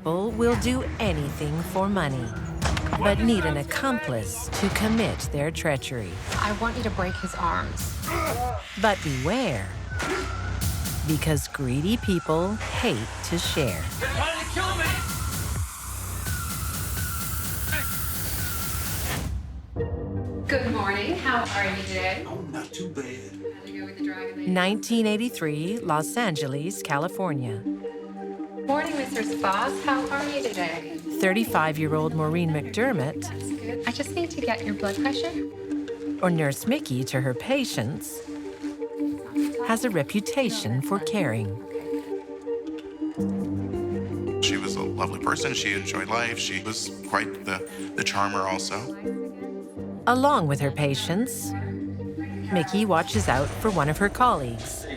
people will do anything for money, but need an accomplice to commit their treachery. I want you to break his arms. But beware, because greedy people hate to share. They're trying to kill me! Good morning. How are you today? Oh, not too bad. How'd you go with the dragon lady? 1983, Los Angeles, California. Morning, Mr. Sposs. How are you today? 35-year-old Maureen McDermott, That's good. I just need to get your blood pressure. or Nurse Mickey to her patients, has a reputation for caring. She was a lovely person. She enjoyed life. She was quite the charmer also. Along with her patients, Mickey watches out for one of her colleagues,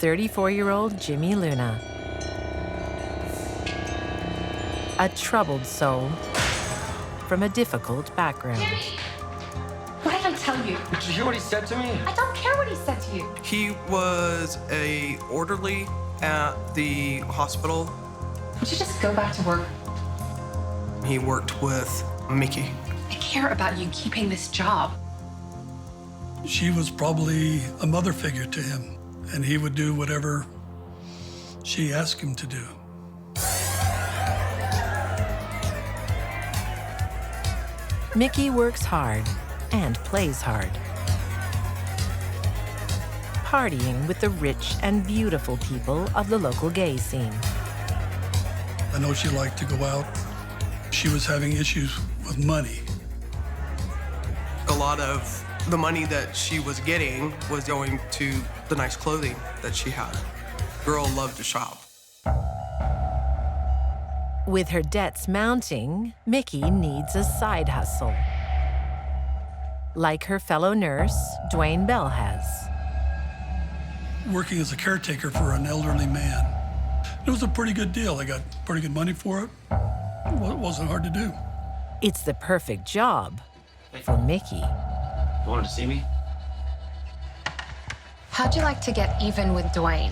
34-year-old Jimmy Luna. A troubled soul from a difficult background. Jimmy! What did I tell you? Did you hear what he said to me? I don't care what he said to you. He was a orderly at the hospital. Would you just go back to work? He worked with Mickey. I care about you keeping this job. She was probably a mother figure to him, and he would do whatever she asked him to do. Mickey works hard and plays hard, partying with the rich and beautiful people of the local gay scene. I know she liked to go out. She was having issues with money. A lot of the money that she was getting was going to the nice clothing that she had. Girl loved to shop. With her debts mounting, Mickey needs a side hustle, like her fellow nurse, Dwayne Bell has. Working as a caretaker for an elderly man. It was a pretty good deal. I got pretty good money for it. It wasn't hard to do. It's the perfect job for Mickey. You wanted to see me? How'd you like to get even with Dwayne?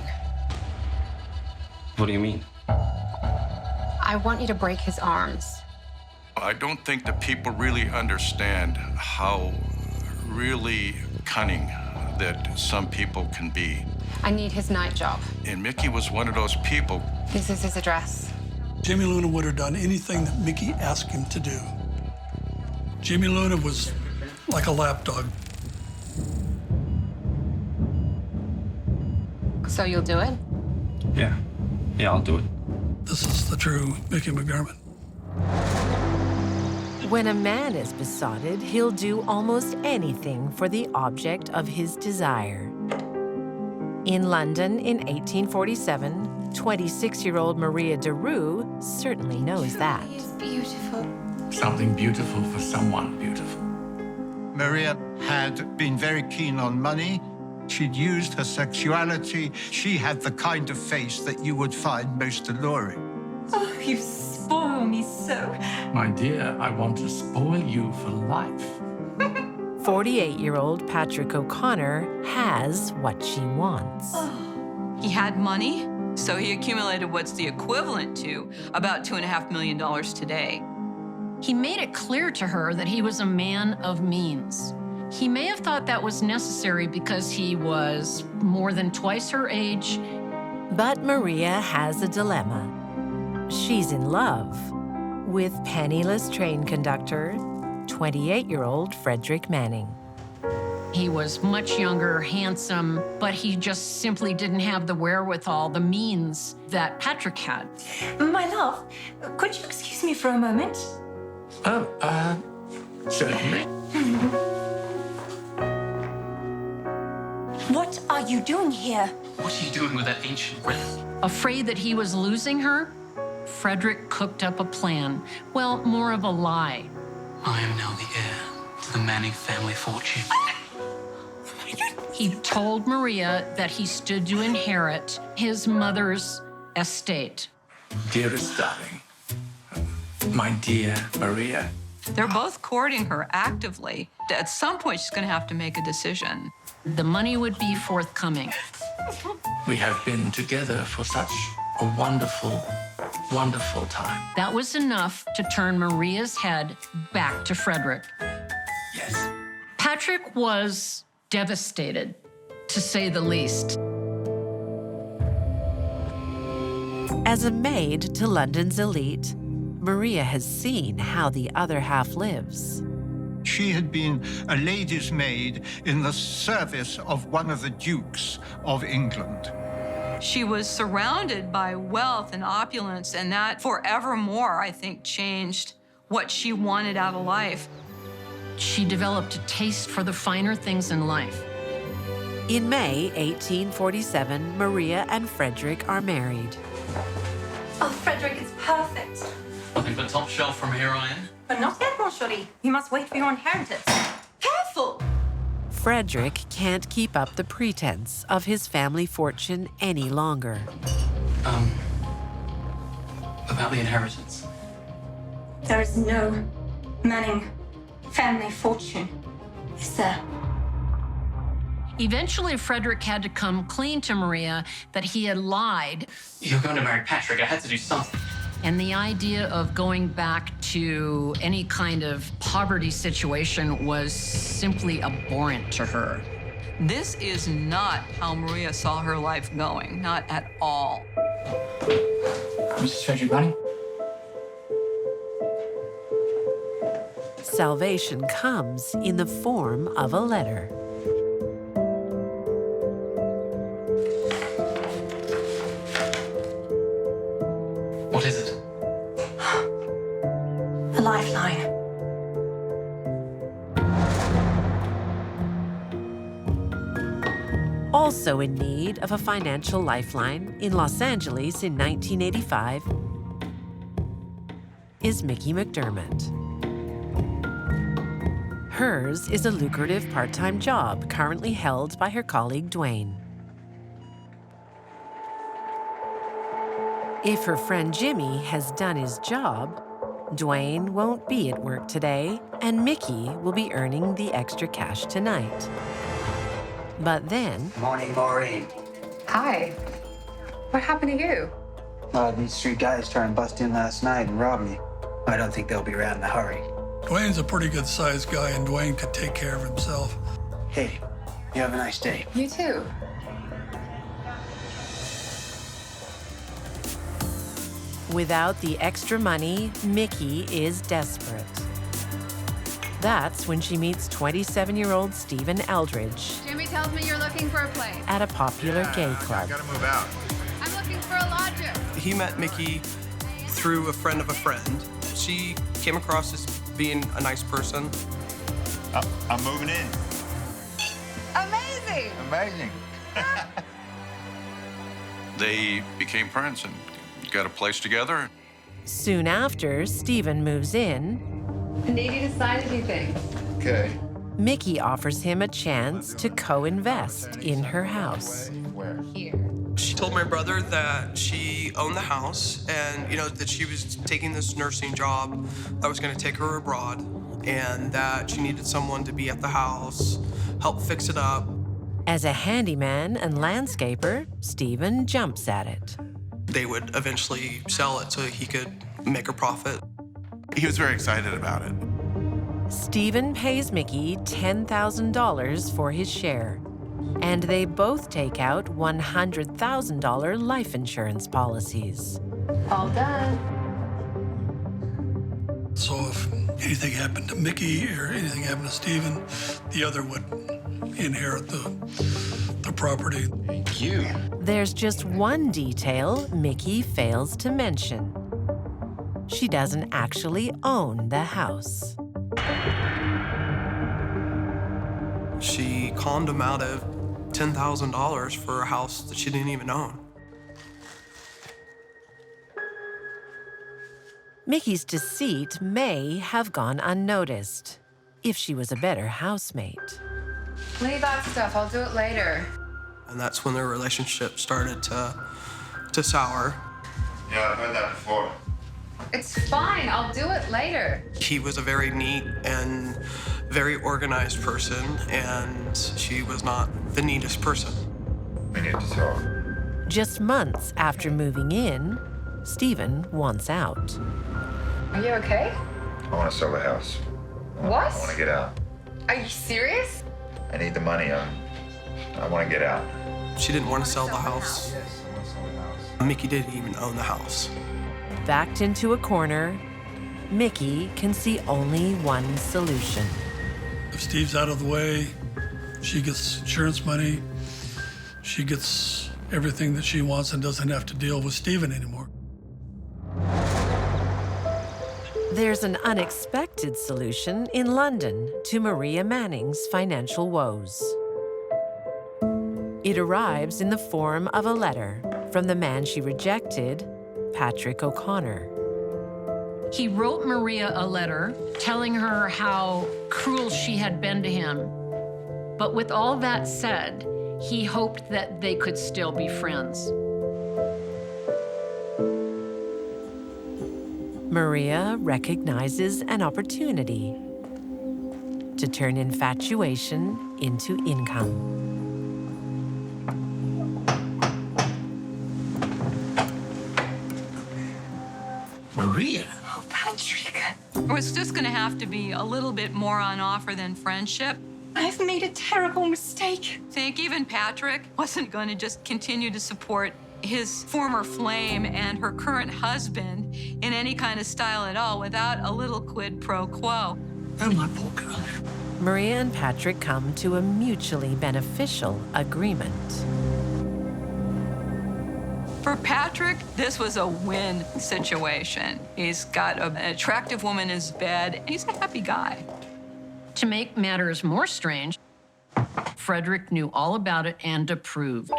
What do you mean? I want you to break his arms. I don't think that people really understand how really cunning that some people can be. I need his night job. And Mickey was one of those people. This is his address. Jimmy Luna would have done anything that Mickey asked him to do. Jimmy Luna was like a lapdog. So you'll do it? Yeah, I'll do it. This is the true Mickey McDermott. When a man is besotted, he'll do almost anything for the object of his desire. In London in 1847, 26-year-old Maria Deroux certainly knows that. He's beautiful. Something beautiful for someone beautiful. Maria had been very keen on money. She'd used her sexuality. She had the kind of face that you would find most alluring. Oh, you spoil me so. My dear, I want to spoil you for life. 48-year-old Patrick O'Connor has what she wants. He had money, so he accumulated what's the equivalent to about $2.5 million today. He made it clear to her that he was a man of means. He may have thought that was necessary because he was more than twice her age. But Maria has a dilemma. She's in love with penniless train conductor, 28-year-old Frederick Manning. He was much younger, handsome, but he just simply didn't have the wherewithal, the means that Patrick had. My love, could you excuse me for a moment? Oh, certainly. What are you doing here? What are you doing with that ancient relic? Afraid that he was losing her, Frederick cooked up a plan. Well, more of a lie. I am now the heir to the Manning family fortune. He told Maria that he stood to inherit his mother's estate. Dearest darling, my dear Maria. They're both courting her actively. At some point, she's going to have to make a decision. The money would be forthcoming. We have been together for such a wonderful, wonderful time. That was enough to turn Maria's head back to Frederick. Yes. Patrick was devastated, to say the least. As a maid to London's elite, Maria has seen how the other half lives. She had been a lady's maid in the service of one of the dukes of England. She was surrounded by wealth and opulence, and that forevermore, I think, changed what she wanted out of life. She developed a taste for the finer things in life. In May 1847, Maria and Frederick are married. Oh, Frederick, it's perfect. Nothing but top shelf from here on in. But not yet, mon chéri. You must wait for your inheritance. Careful! Frederick can't keep up the pretense of his family fortune any longer. About the inheritance. There is no Manning family fortune, is there? Eventually, Frederick had to come clean to Maria that he had lied. You're going to marry Patrick. I had to do something. And the idea of going back to any kind of poverty situation was simply abhorrent to her. This is not how Maria saw her life going, not at all. Mrs. Frederick Bunny? Salvation comes in the form of a letter. What is it? A lifeline. Also in need of a financial lifeline in Los Angeles in 1985 is Mickey McDermott. Hers is a lucrative part-time job currently held by her colleague Dwayne. If her friend Jimmy has done his job, Dwayne won't be at work today, and Mickey will be earning the extra cash tonight. But then... Morning, Maureen. Hi. What happened to you? These three guys tried and bust in last night and robbed me. I don't think they'll be around in a hurry. Dwayne's a pretty good-sized guy, and Dwayne could take care of himself. Hey, you have a nice day. You too. Without the extra money, Mickey is desperate. That's when she meets 27-year-old Stephen Eldridge Jimmy tells me you're looking for a place. at a popular gay club. I gotta move out. I'm looking for a lodger. He met Mickey through a friend of a friend. She came across as being a nice person. I'm moving in. Amazing. Amazing. They became friends and got a place together. Soon after Stephen moves in, Need you to sign a few things. Okay. Mickey offers him a chance to co-invest in her house. Here. She told my brother that she owned the house and, that she was taking this nursing job that was going to take her abroad and that she needed someone to be at the house, help fix it up. As a handyman and landscaper, Stephen jumps at it. They would eventually sell it so he could make a profit. He was very excited about it. Stephen pays Mickey $10,000 for his share, and they both take out $100,000 life insurance policies. All done. So if anything happened to Mickey or anything happened to Stephen, the other would inherit the property. Thank you. There's just one detail Mickey fails to mention. She doesn't actually own the house. She conned him out of $10,000 for a house that she didn't even own. Mickey's deceit may have gone unnoticed if she was a better housemate. Leave that stuff. I'll do it later. And that's when their relationship started to sour. Yeah, I've heard that before. It's fine. I'll do it later. He was a very neat and very organized person, and she was not the neatest person. We need to talk. Just months after moving in, Stephen wants out. Are you okay? I want to sell the house. What? I want to get out. Are you serious? I need the money. I want to get out. She didn't want to sell the house. Mickey didn't even own the house. Backed into a corner, Mickey can see only one solution. If Steve's out of the way, she gets insurance money, she gets everything that she wants and doesn't have to deal with Stephen anymore. There's an unexpected solution in London to Maria Manning's financial woes. It arrives in the form of a letter from the man she rejected, Patrick O'Connor. He wrote Maria a letter telling her how cruel she had been to him. But with all that said, he hoped that they could still be friends. Maria recognizes an opportunity to turn infatuation into income. Maria? Oh, Patrick. It was just going to have to be a little bit more on offer than friendship. I've made a terrible mistake. I think even Patrick wasn't going to just continue to support his former flame and her current husband in any kind of style at all without a little quid pro quo. Oh, my poor girl. Maria and Patrick come to a mutually beneficial agreement. For Patrick, this was a win situation. He's got an attractive woman in his bed. He's a happy guy. To make matters more strange, Frederick knew all about it and approved.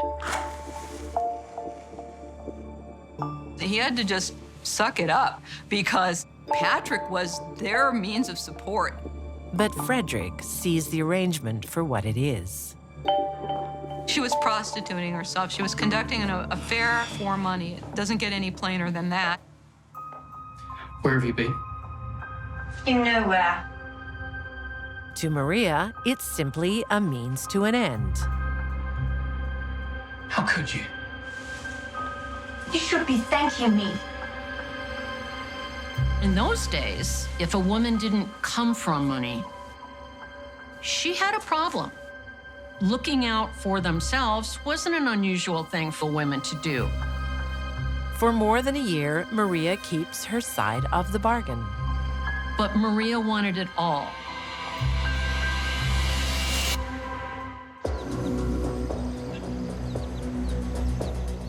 He had to just suck it up because Patrick was their means of support. But Frederick sees the arrangement for what it is. She was prostituting herself. She was conducting an affair for money. It doesn't get any plainer than that. Where have you been? Nowhere. To Maria, it's simply a means to an end. How could you? You should be thanking me. In those days, if a woman didn't come from money, she had a problem. Looking out for themselves wasn't an unusual thing for women to do. For more than a year, Maria keeps her side of the bargain. But Maria wanted it all.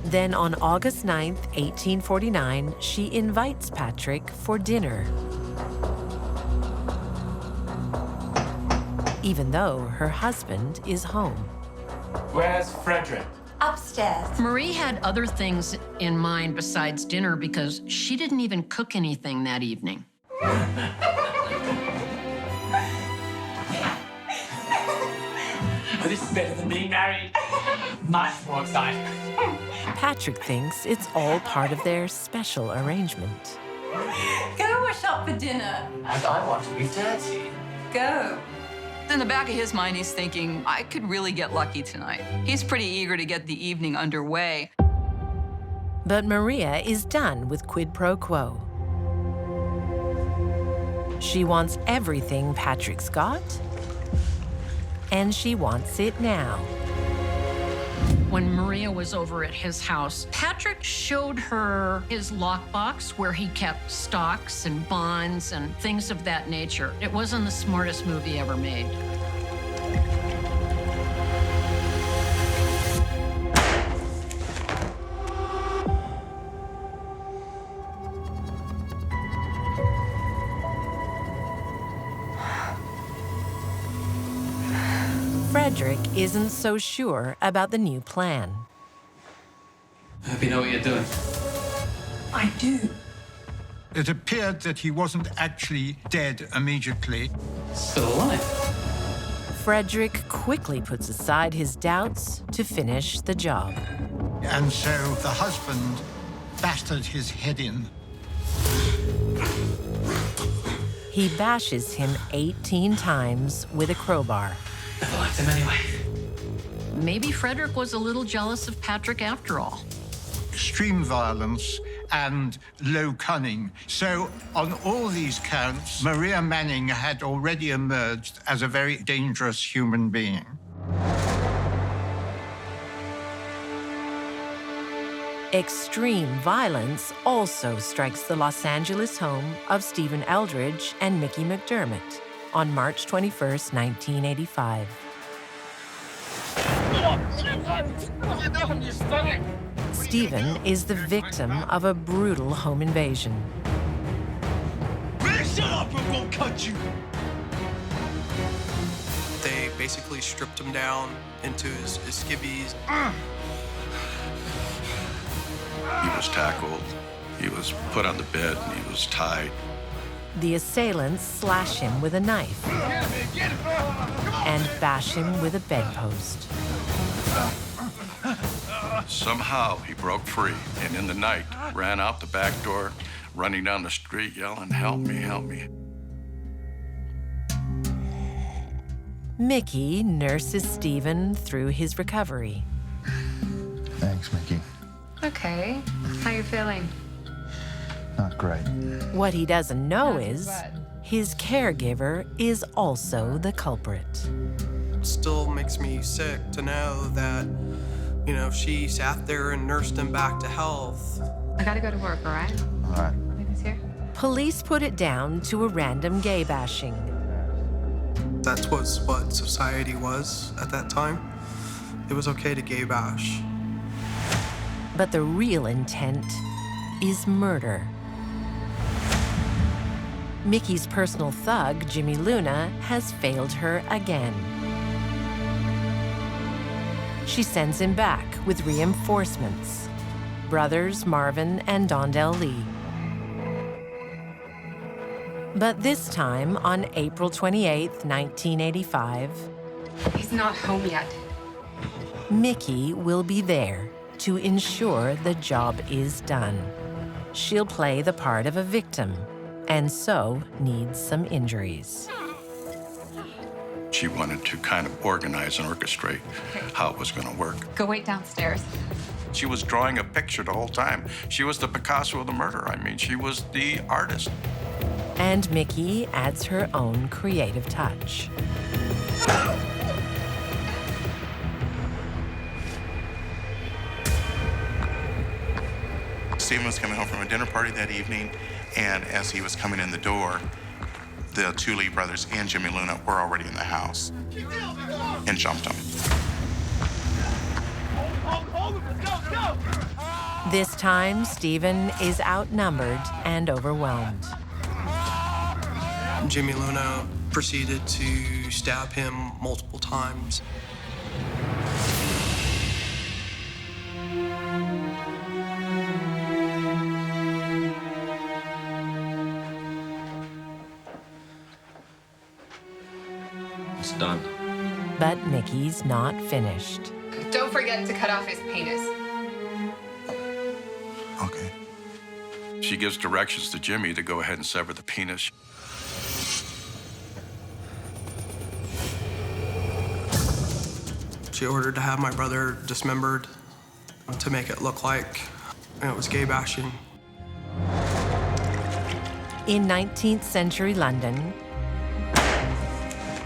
Then on August 9th, 1849, she invites Patrick for dinner. Even though her husband is home. Where's Frederick? Upstairs. Marie had other things in mind besides dinner because she didn't even cook anything that evening. Oh, this is better than being married. Much more exciting. Patrick thinks it's all part of their special arrangement. Go wash up for dinner. And I want to be dirty. Go. In the back of his mind, he's thinking, I could really get lucky tonight. He's pretty eager to get the evening underway. But Maria is done with quid pro quo. She wants everything Patrick's got, and she wants it now. When Maria was over at his house, Patrick showed her his lockbox where he kept stocks and bonds and things of that nature. It wasn't the smartest move he ever made. Frederick isn't so sure about the new plan. I hope you know what you're doing. I do. It appeared that he wasn't actually dead immediately. Still alive. Frederick quickly puts aside his doubts to finish the job. And so the husband battered his head in. He bashes him 18 times with a crowbar. Never liked him anyway. Maybe Frederick was a little jealous of Patrick after all. extreme violence, and low cunning. So on all these counts, Maria Manning had already emerged as a very dangerous human being. Extreme violence also strikes the Los Angeles home of Stephen Eldridge and Mickey McDermott on March 21st, 1985. Stephen is the victim of a brutal home invasion. Man, shut up, I'm gonna cut you! They basically stripped him down into his skivvies. He was tackled, he was put on the bed, and he was tied. The assailants slash him with a knife and bash him with a bedpost. Somehow he broke free, and in the night ran out the back door, running down the street yelling, "Help me, help me." Mickey nurses Stephen through his recovery. Thanks, Mickey. Okay. How you feeling? Not great. What he doesn't know is his caregiver is also the culprit. Still makes me sick to know that, you know, she sat there and nursed him back to health. I gotta go to work, all right? All right. Leave this here. Police put it down to a random gay bashing. That was what society was at that time. It was okay to gay bash. But the real intent is murder. Mickey's personal thug, Jimmy Luna, has failed her again. She sends him back with reinforcements, brothers Marvin and Dondell Lee. But this time, on April 28th, 1985, He's not home yet. Mickey will be there to ensure the job is done. She'll play the part of a victim, and so needs some injuries. She wanted to kind of organize and orchestrate how it was going to work. Go wait downstairs. She was drawing a picture the whole time. She was the Picasso of the murder. I mean, she was the artist. And Mickey adds her own creative touch. Stephen was coming home from a dinner party that evening, and as he was coming in the door, the two Lee brothers and Jimmy Luna were already in the house and jumped him. This time, Stephen is outnumbered and overwhelmed. Jimmy Luna proceeded to stab him multiple times. It's done. But Mickey's not finished. Don't forget to cut off his penis. Okay. She gives directions to Jimmy to go ahead and sever the penis. She ordered to have my brother dismembered to make it look like it was gay bashing. In 19th century London,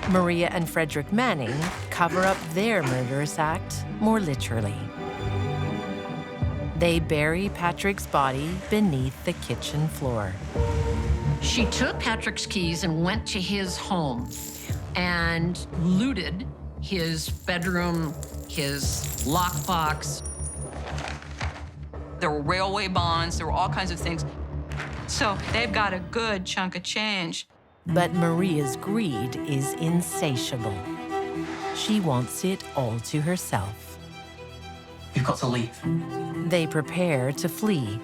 Maria and Frederick Manning cover up their murderous act more literally. They bury Patrick's body beneath the kitchen floor. She took Patrick's keys and went to his home and looted his bedroom, his lockbox. There were railway bonds, there were all kinds of things. So they've got a good chunk of change. But Maria's greed is insatiable. She wants it all to herself. You've got to leave. They prepare to flee.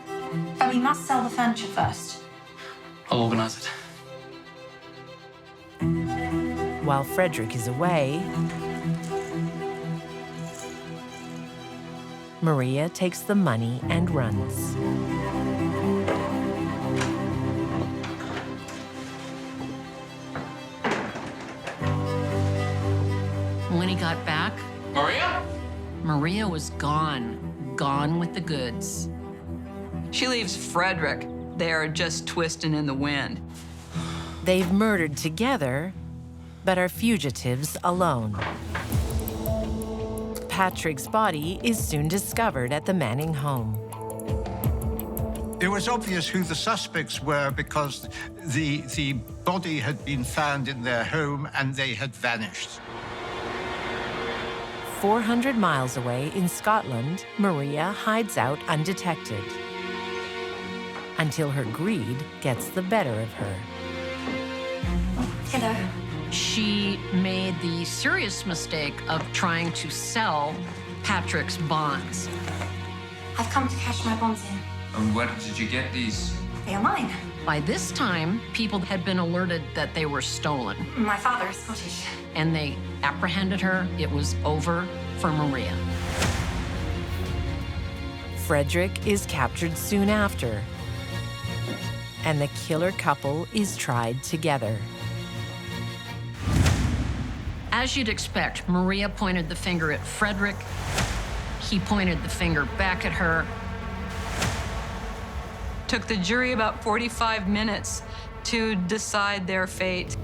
But we must sell the furniture first. I'll organize it. While Frederick is away, Maria takes the money and runs. When he got back, Maria? Maria was gone. gone with the goods. She leaves Frederick there just twisting in the wind. They've murdered together, but are fugitives alone. Patrick's body is soon discovered at the Manning home. It was obvious who the suspects were because the body had been found in their home and they had vanished. 400 miles away in Scotland, Maria hides out undetected until her greed gets the better of her. Hello. She made the serious mistake of trying to sell Patrick's bonds. I've come to cash my bonds in. And where did you get these? They are mine. By this time, people had been alerted that they were stolen, My father is Scottish. and they apprehended her. It was over for Maria. Frederick is captured soon after, and the killer couple is tried together. As you'd expect, Maria pointed the finger at Frederick. He pointed the finger back at her. Took the jury about 45 minutes to decide their fate.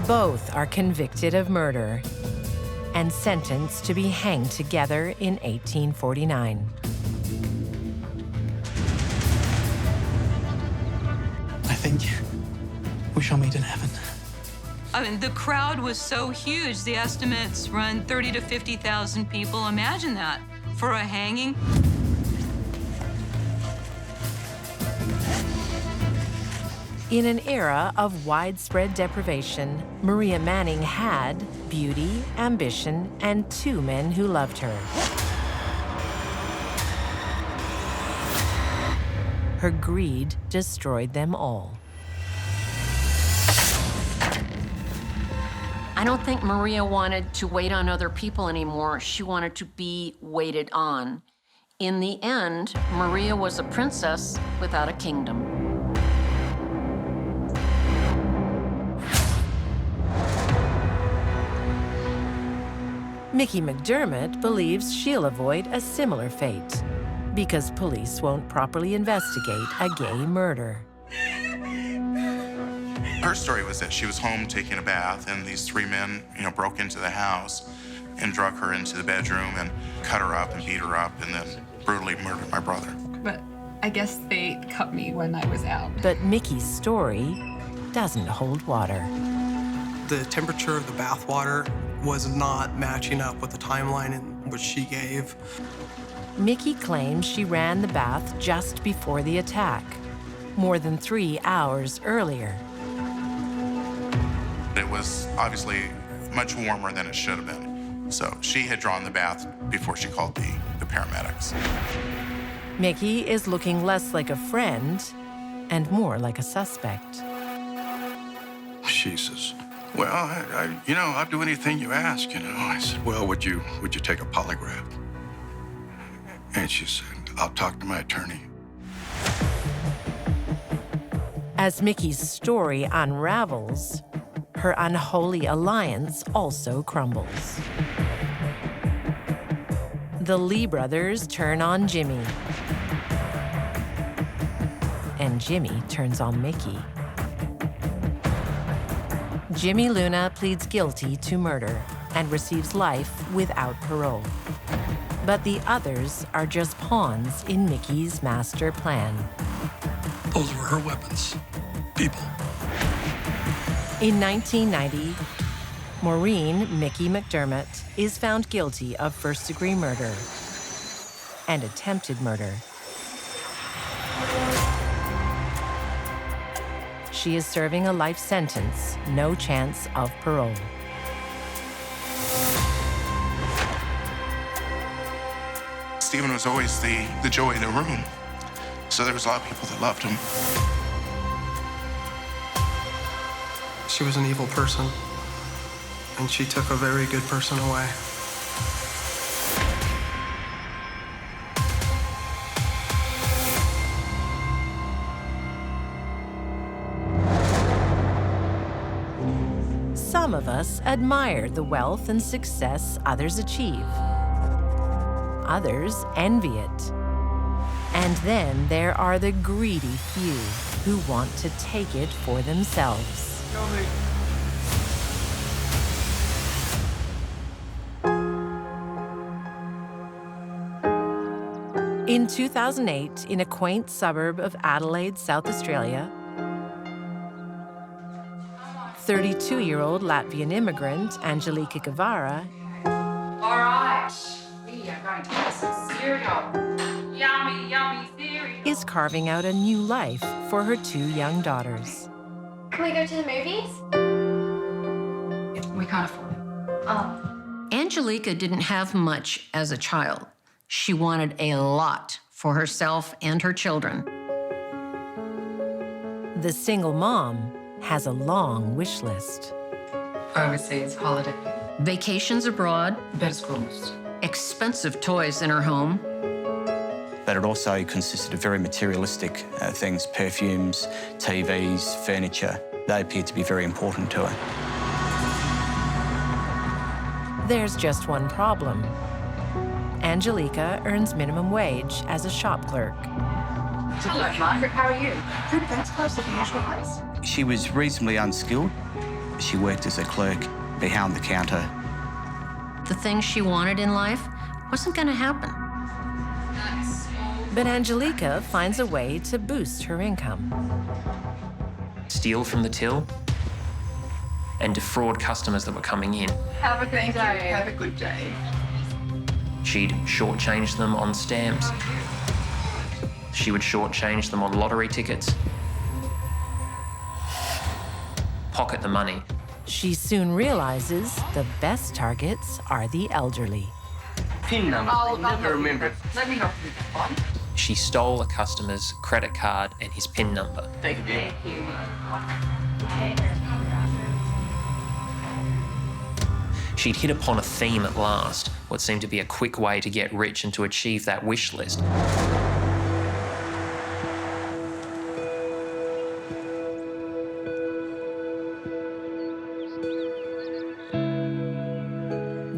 Both are convicted of murder and sentenced to be hanged together in 1849. I think we shall meet in heaven. I mean, the crowd was so huge. The estimates run 30 to 50,000 people. Imagine that for a hanging. In an era of widespread deprivation, Maria Manning had beauty, ambition, and 2 men who loved her. Her greed destroyed them all. I don't think Maria wanted to wait on other people anymore. She wanted to be waited on. In the end, Maria was a princess without a kingdom. Mickey McDermott believes she'll avoid a similar fate because police won't properly investigate a gay murder. Her story was that she was home taking a bath, and these 3 men, broke into the house and drug her into the bedroom and cut her up and beat her up and then brutally murdered my brother. But I guess they cut me when I was out. But Mickey's story doesn't hold water. The temperature of the bath water was not matching up with the timeline in which she gave. Mickey claims she ran the bath just before the attack, more than 3 hours earlier. It was obviously much warmer than it should have been. So she had drawn the bath before she called the paramedics. Mickey is looking less like a friend and more like a suspect. Jesus. Well, I'll do anything you ask, I said, well, would you take a polygraph? And she said, I'll talk to my attorney. As Mickey's story unravels, her unholy alliance also crumbles. The Lee brothers turn on Jimmy, and Jimmy turns on Mickey. Jimmy Luna pleads guilty to murder and receives life without parole. But the others are just pawns in Mickey's master plan. Those were her weapons. People. In 1990, Maureen Mickey McDermott is found guilty of first-degree murder and attempted murder. She is serving a life sentence, no chance of parole. Stephen was always the joy in the room, so there was a lot of people that loved him. She was an evil person, and she took a very good person away. Some of us admire the wealth and success others achieve. others envy it. And then there are the greedy few who want to take it for themselves. In 2008, in a quaint suburb of Adelaide, South Australia, 32-year-old Latvian immigrant Angelika Guevara All right, we are going to have some cereal. Yummy, yummy cereal. is carving out a new life for her 2 young daughters. Can we go to the movies? We can't afford it. Oh. Angelika didn't have much as a child. She wanted a lot for herself and her children. The single mom has a long wish list. Overseas holiday. Vacations abroad, Better schools. expensive toys in her home, But it also consisted of very materialistic things, perfumes, TVs, furniture. They appeared to be very important to her. There's just one problem. Angelika earns minimum wage as a shop clerk. Hello, Margaret. How are you? Good, thanks. Close to the usual place. She was reasonably unskilled. She worked as a clerk behind the counter. the things she wanted in life wasn't going to happen. But Angelika finds a way to boost her income. Steal from the till and defraud customers that were coming in. Have a good day. Have a good day. She'd shortchange them on stamps. She would shortchange them on lottery tickets. Pocket the money. She soon realizes the best targets are the elderly. PIN number. I'll never remember. Let me help you with that one. She stole a customer's credit card and his PIN number. Thank you. Thank you. She'd hit upon a theme at last, what seemed to be a quick way to get rich and to achieve that wish list.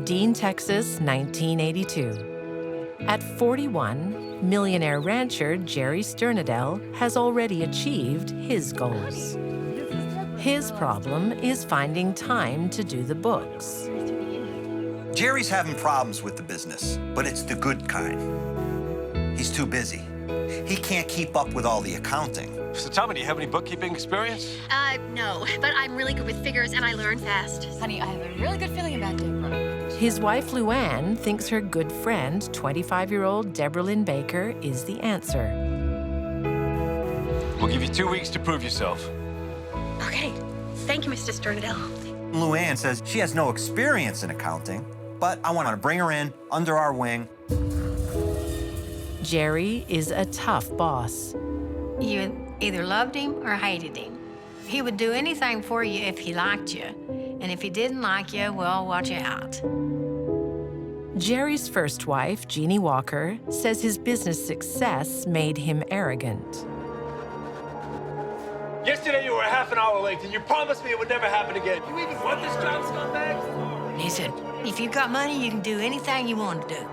Dean, Texas, 1982. At 41, millionaire rancher Jerry Sternadell has already achieved his goals. His problem is finding time to do the books. Jerry's having problems with the business, but it's the good kind. He's too busy. He can't keep up with all the accounting. So tell me, do you have any bookkeeping experience? No, but I'm really good with figures and I learn fast. Honey, I have a really good feeling about Deborah. His wife, Luann, thinks her good friend, 25-year-old Deborah Lynn Baker, is the answer. We'll give you 2 weeks to prove yourself. Okay, thank you, Mr. Sternadell. Luann says she has no experience in accounting, but I want to bring her in under our wing. Jerry is a tough boss. You either loved him or hated him. He would do anything for you if he liked you. And if he didn't like you, well, watch out. Jerry's first wife, Jeannie Walker, says his business success made him arrogant. Yesterday you were half an hour late, and you promised me it would never happen again. You even want this job, scumbag? He said, if you've got money, you can do anything you want to do.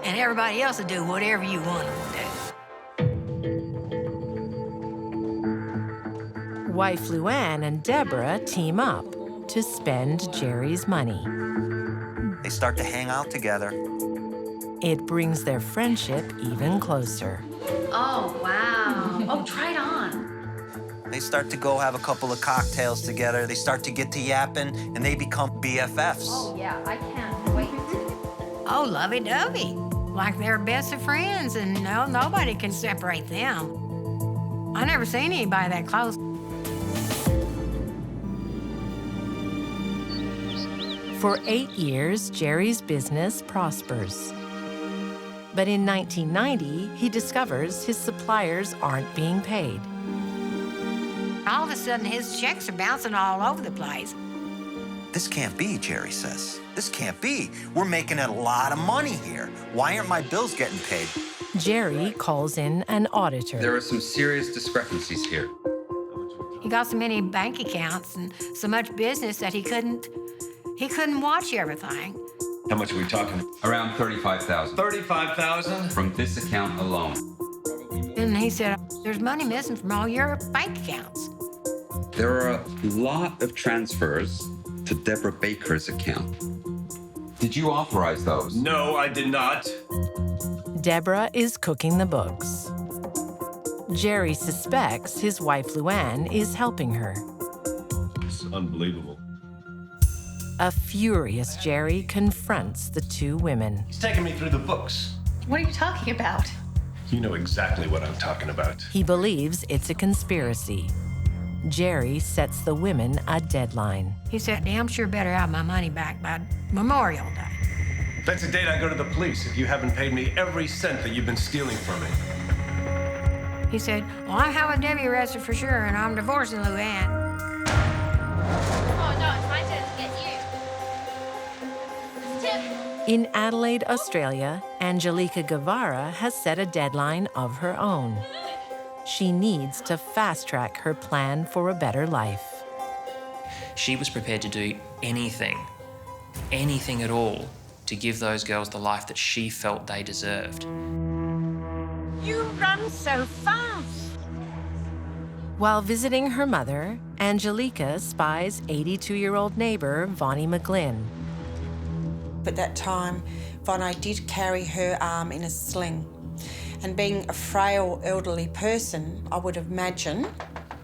And everybody else will do whatever you want them to do. Wife Luann and Deborah team up to spend Jerry's money. They start to hang out together. It brings their friendship even closer. Oh, wow. Oh, try it on. They start to go have a couple of cocktails together. They start to get to yapping, and they become BFFs. Oh, yeah, I can't wait. Oh, lovey-dovey. Like they're best of friends, and nobody can separate them. I never seen anybody that close. For 8 years, Jerry's business prospers. But in 1990, he discovers his suppliers aren't being paid. All of a sudden, his checks are bouncing all over the place. This can't be, Jerry says. This can't be. We're making a lot of money here. Why aren't my bills getting paid? Jerry calls in an auditor. There are some serious discrepancies here. He got so many bank accounts and so much business that he couldn't watch everything. How much are we talking? Around 35,000. 35,000? From this account alone. And he said, there's money missing from all your bank accounts. There are a lot of transfers to Deborah Baker's account. Did you authorize those? No, I did not. Deborah is cooking the books. Jerry suspects his wife Luann is helping her. It's unbelievable. A furious Jerry confronts the two women. He's taking me through the books. What are you talking about? You know exactly what I'm talking about. He believes it's a conspiracy. Jerry sets the women a deadline. He said, I'm sure better have my money back by Memorial Day. That's the date I go to the police if you haven't paid me every cent that you've been stealing from me. He said, well, I'm having Debbie arrested for sure, and I'm divorcing Luann. Oh, no, it's my turn to get you. Tip. In Adelaide, Australia, Angelica Guevara has set a deadline of her own. She needs to fast-track her plan for a better life. She was prepared to do anything at all, to give those girls the life that she felt they deserved. You run so fast. While visiting her mother, Angelica spies 82-year-old neighbor Vonnie McGlynn. At that time, Vonnie did carry her arm in a sling. And being a frail, elderly person, I would imagine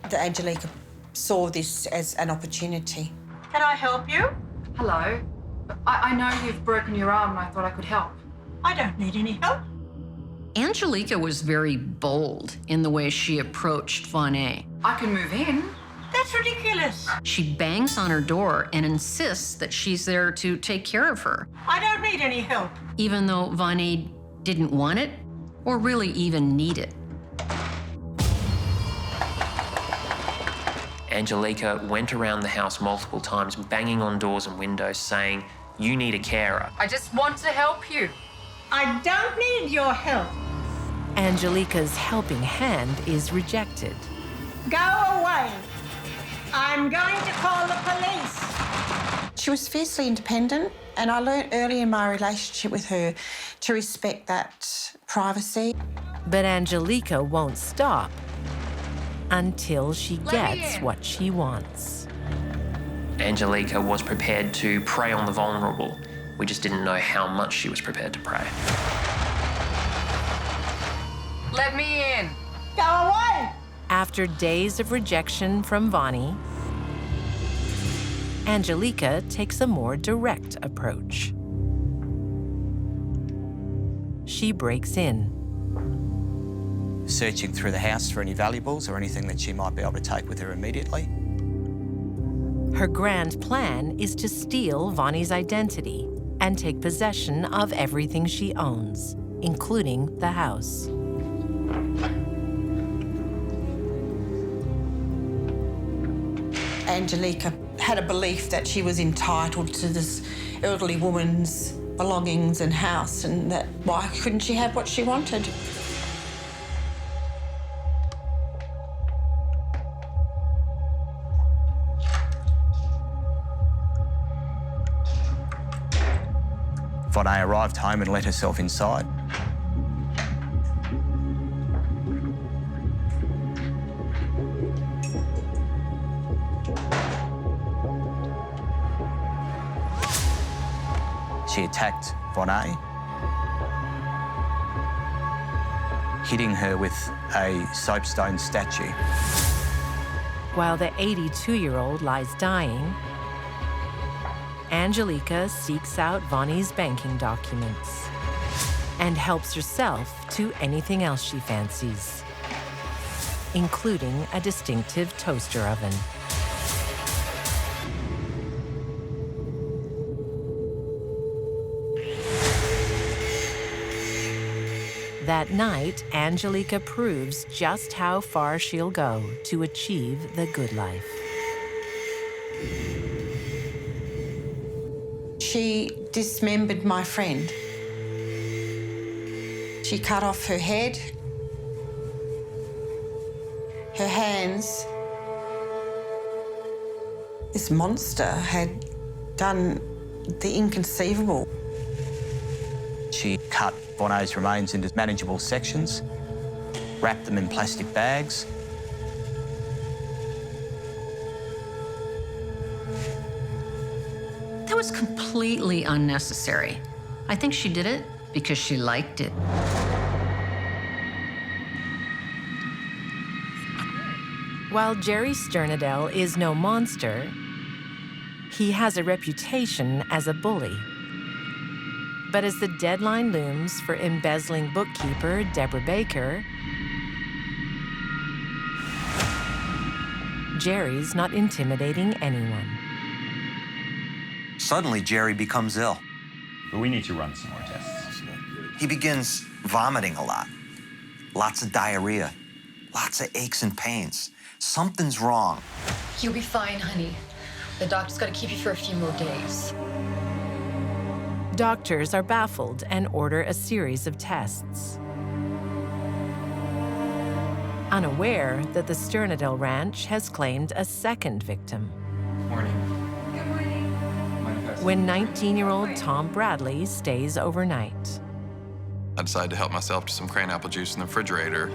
that Angelica saw this as an opportunity. Can I help you? Hello. I know you've broken your arm and I thought I could help. I don't need any help. Angelica was very bold in the way she approached Vonnie. I can move in. That's ridiculous. She bangs on her door and insists that she's there to take care of her, I don't need any help. even though Vonnie didn't want it or really even need it. Angelica went around the house multiple times, banging on doors and windows, saying, "You need a carer." I just want to help you. I don't need your help. Angelica's helping hand is rejected. Go away. I'm going to call the police. She was fiercely independent, and I learnt early in my relationship with her to respect that privacy. But Angelica won't stop until she gets what she wants. Angelica was prepared to prey on the vulnerable. We just didn't know how much she was prepared to prey. Let me in. Go away. After days of rejection from Vonnie, Angelica takes a more direct approach. She breaks in. Searching through the house for any valuables or anything that she might be able to take with her immediately. Her grand plan is to steal Vonnie's identity and take possession of everything she owns, including the house. Angelica had a belief that she was entitled to this elderly woman's belongings and house, and that why couldn't she have what she wanted? Vonnie arrived home and let herself inside. She attacked Vonnie, hitting her with a soapstone statue. While the 82-year-old lies dying, Angelica seeks out Vonnie's banking documents and helps herself to anything else she fancies, including a distinctive toaster oven. That night, Angelica proves just how far she'll go to achieve the good life. She dismembered my friend. She cut off her head, her hands. This monster had done the inconceivable. She cut Bonneau's remains into manageable sections, wrapped them in plastic bags. That was completely unnecessary. I think she did it because she liked it. While Jerry Sternadel is no monster, he has a reputation as a bully. But as the deadline looms for embezzling bookkeeper Deborah Baker, Jerry's not intimidating anyone. Suddenly, Jerry becomes ill. We need to run some more tests. He begins vomiting a lot. Lots of diarrhea. Lots of aches and pains. Something's wrong. You'll be fine, honey. The doctor's got to keep you for a few more days. Doctors are baffled and order a series of tests. Unaware that the Sternadel Ranch has claimed a second victim. Morning. When 19-year-old Tom Bradley stays overnight. I decided to help myself to some cran apple juice in the refrigerator.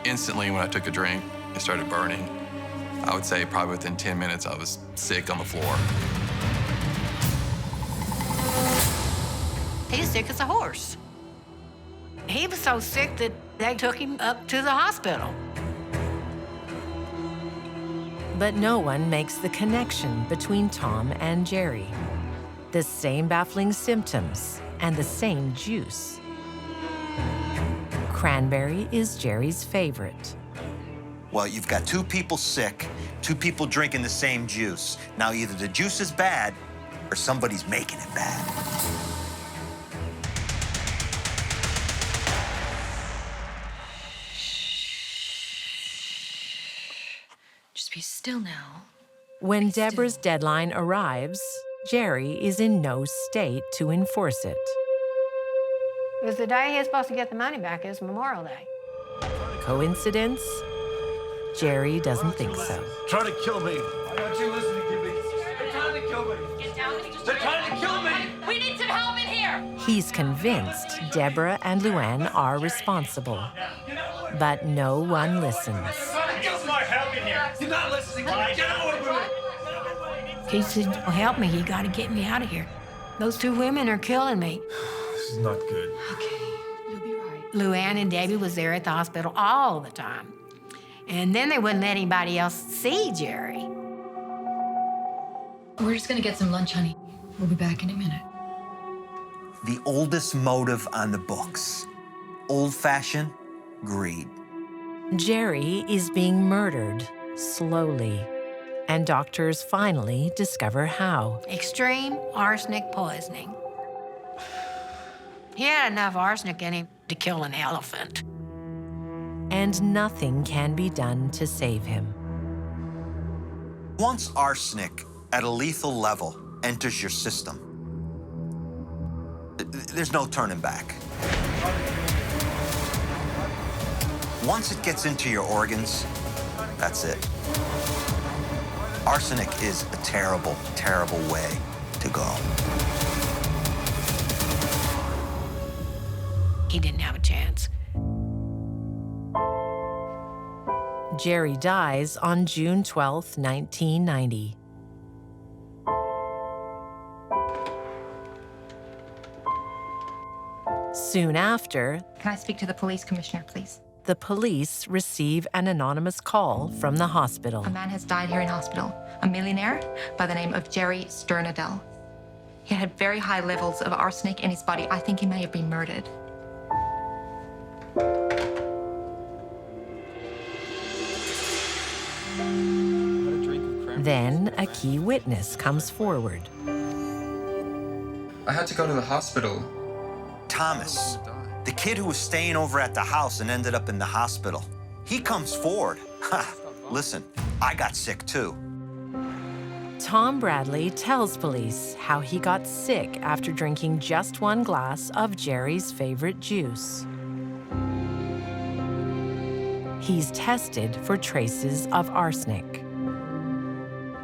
Instantly, when I took a drink, it started burning. I would say probably within 10 minutes, I was sick on the floor. He's sick as a horse. He was so sick that they took him up to the hospital. But no one makes the connection between Tom and Jerry. The same baffling symptoms and the same juice. Cranberry is Jerry's favorite. Well, you've got two people sick, two people drinking the same juice. Now, either the juice is bad or somebody's making it bad. Just be still now. When Deborah's deadline arrives, Jerry is in no state to enforce it. It was the day he was supposed to get the money back. It was Memorial Day. Coincidence? Jerry doesn't think so. Trying to kill me. Why don't you listen to me? They're trying to kill me. Get down. They're trying to kill me. We need some help in here. He's convinced Deborah and Luann are responsible. But no one listens. Get some more help in here. You're not listening to me. Get over it. He said, "Oh, help me, you gotta get me out of here. Those two women are killing me." This is not good. Okay, you'll be right. Luann and Debbie was there at the hospital all the time. And then they wouldn't let anybody else see Jerry. We're just gonna get some lunch, honey. We'll be back in a minute. The oldest motive on the books. Old-fashioned greed. Jerry is being murdered slowly, and doctors finally discover how. Extreme arsenic poisoning. He had enough arsenic in him to kill an elephant. And nothing can be done to save him. Once arsenic at a lethal level enters your system, there's no turning back. Once it gets into your organs, that's it. Arsenic is a terrible, terrible way to go. He didn't have a chance. Jerry dies on June 12, 1990. Soon after, Can I speak to the police commissioner, please? the police receive an anonymous call from the hospital. A man has died here in hospital, a millionaire by the name of Jerry Sternadel. He had very high levels of arsenic in his body. I think he may have been murdered. Then a key witness comes forward. I had to go to the hospital. Thomas, the kid who was staying over at the house and ended up in the hospital. He comes forward. Ha, listen, I got sick too. Tom Bradley tells police how he got sick after drinking just one glass of Jerry's favorite juice. He's tested for traces of arsenic.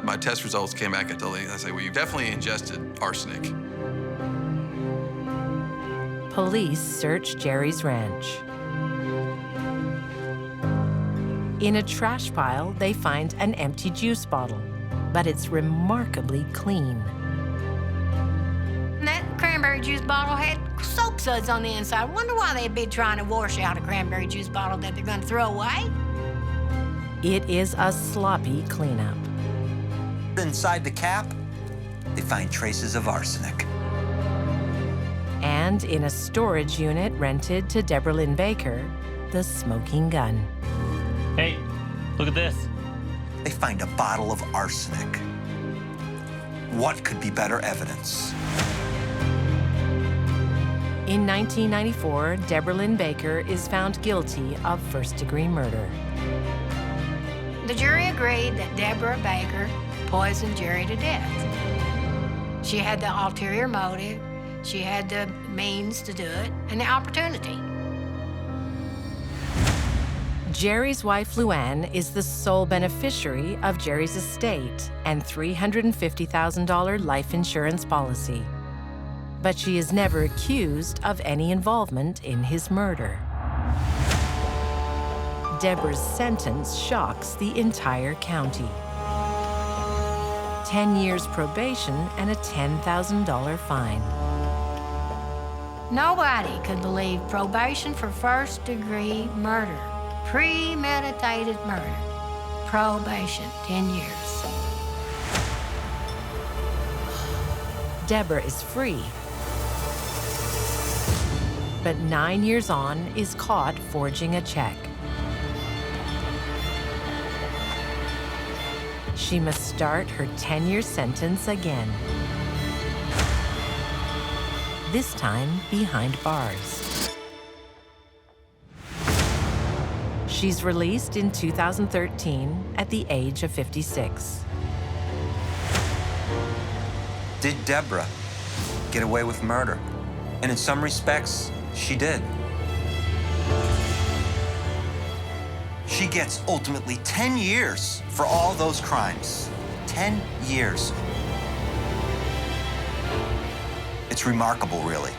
My test results came back. I say, well, you definitely ingested arsenic. Police search Jerry's ranch. In a trash pile, they find an empty juice bottle, but it's remarkably clean. That cranberry juice bottle had soap suds on the inside. Wonder why they'd be trying to wash out a cranberry juice bottle that they're going to throw away. It is a sloppy cleanup. Inside the cap, they find traces of arsenic. And in a storage unit rented to Deborah Lynn Baker, the smoking gun. Hey, look at this. They find a bottle of arsenic. What could be better evidence? In 1994, Deborah Lynn Baker is found guilty of first-degree murder. The jury agreed that Deborah Baker poisoned Jerry to death. She had the ulterior motive, she had the means to do it, and the opportunity. Jerry's wife, Luann, is the sole beneficiary of Jerry's estate and $350,000 life insurance policy. But she is never accused of any involvement in his murder. Deborah's sentence shocks the entire county. 10 years probation and a $10,000 fine. Nobody could believe probation for first-degree murder. Premeditated murder. Probation, 10 years. Deborah is free, but 9 years on is caught forging a check. She must start her 10-year sentence again. This time behind bars. She's released in 2013 at the age of 56. Did Deborah get away with murder? And in some respects, she did. She gets ultimately 10 years for all those crimes. 10 years. It's remarkable, really.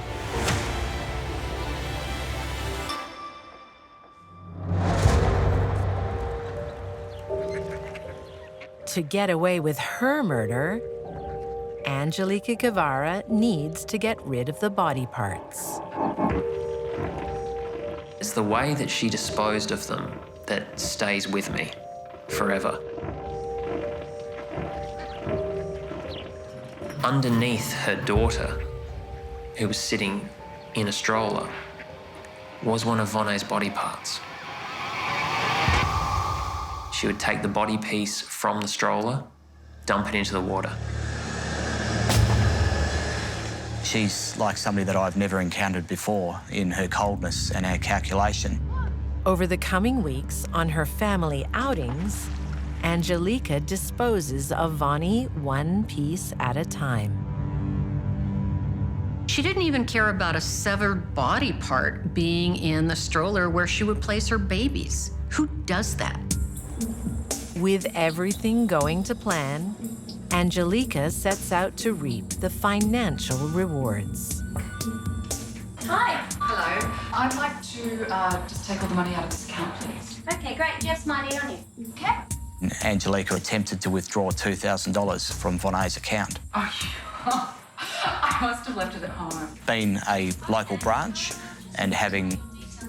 To get away with her murder, Angelica Guevara needs to get rid of the body parts. It's the way that she disposed of them that stays with me forever. Underneath her daughter, who was sitting in a stroller, was one of Vonne's body parts. She would take the body piece from the stroller, dump it into the water. She's like somebody that I've never encountered before in her coldness and her calculation. Over the coming weeks, on her family outings, Angelica disposes of Vonne one piece at a time. She didn't even care about a severed body part being in the stroller where she would place her babies. Who does that? With everything going to plan, Angelica sets out to reap the financial rewards. Hi. Hello. I'd like to just take all the money out of this account, please. Okay, great. Do you have some ID on you? Okay. Angelica attempted to withdraw $2,000 from Vonne's account. Oh, I must have left it at home. Being a local branch and having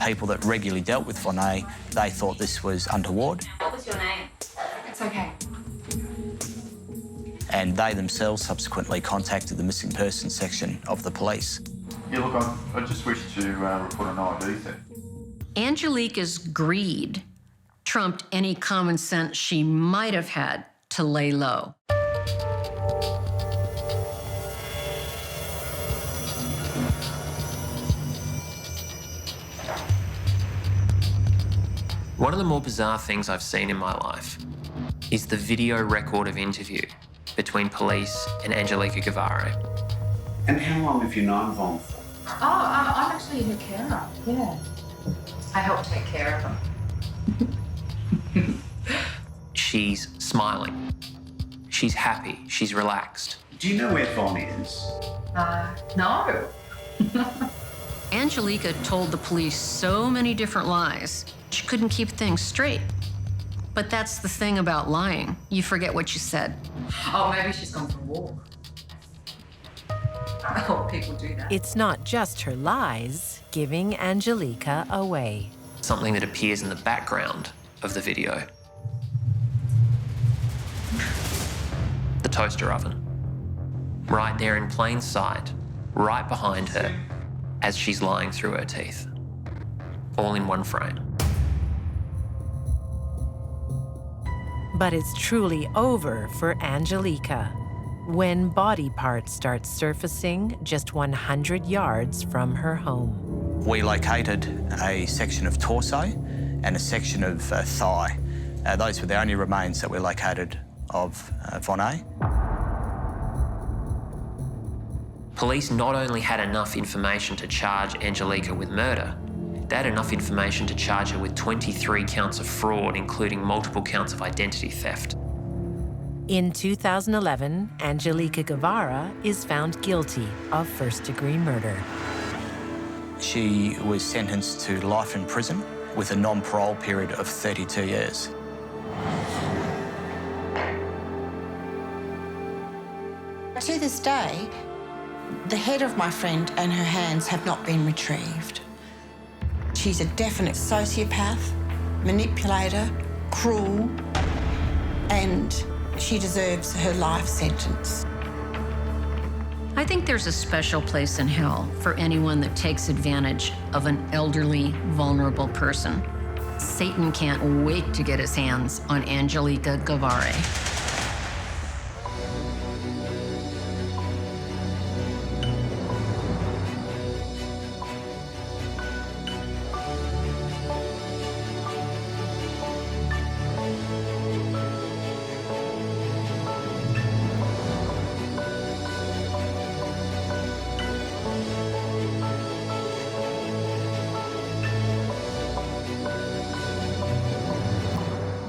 people that regularly dealt with Vonne, they thought this was untoward. What was your name? It's okay. And they themselves subsequently contacted the missing persons section of the police. Yeah, look, I just wish to report an ID theft. Angelica's greed trumped any common sense she might have had to lay low. One of the more bizarre things I've seen in my life is the video record of interview between police and Angelica Guevara. And how long have you known Vonne for? Oh, I'm actually her carer. Yeah. I help take care of them. She's smiling. She's happy. She's relaxed. Do you know where Von is? No. Angelica told the police so many different lies, she couldn't keep things straight. But that's the thing about lying. You forget what you said. Oh, maybe she's gone for a walk. Oh, people do that. It's not just her lies giving Angelica away. Something that appears in the background of the video. The toaster oven. Right there in plain sight, right behind her, as she's lying through her teeth. All in one frame. But it's truly over for Angelica when body parts start surfacing just 100 yards from her home. We located a section of torso and a section of thigh. Those were the only remains that we located of Von A. Police not only had enough information to charge Angelica with murder, they had enough information to charge her with 23 counts of fraud, including multiple counts of identity theft. In 2011, Angelica Guevara is found guilty of first-degree murder. She was sentenced to life in prison with a non-parole period of 32 years. To this day, the head of my friend and her hands have not been retrieved. She's a definite sociopath, manipulator, cruel, and she deserves her life sentence. I think there's a special place in hell for anyone that takes advantage of an elderly, vulnerable person. Satan can't wait to get his hands on Angelica Guevara.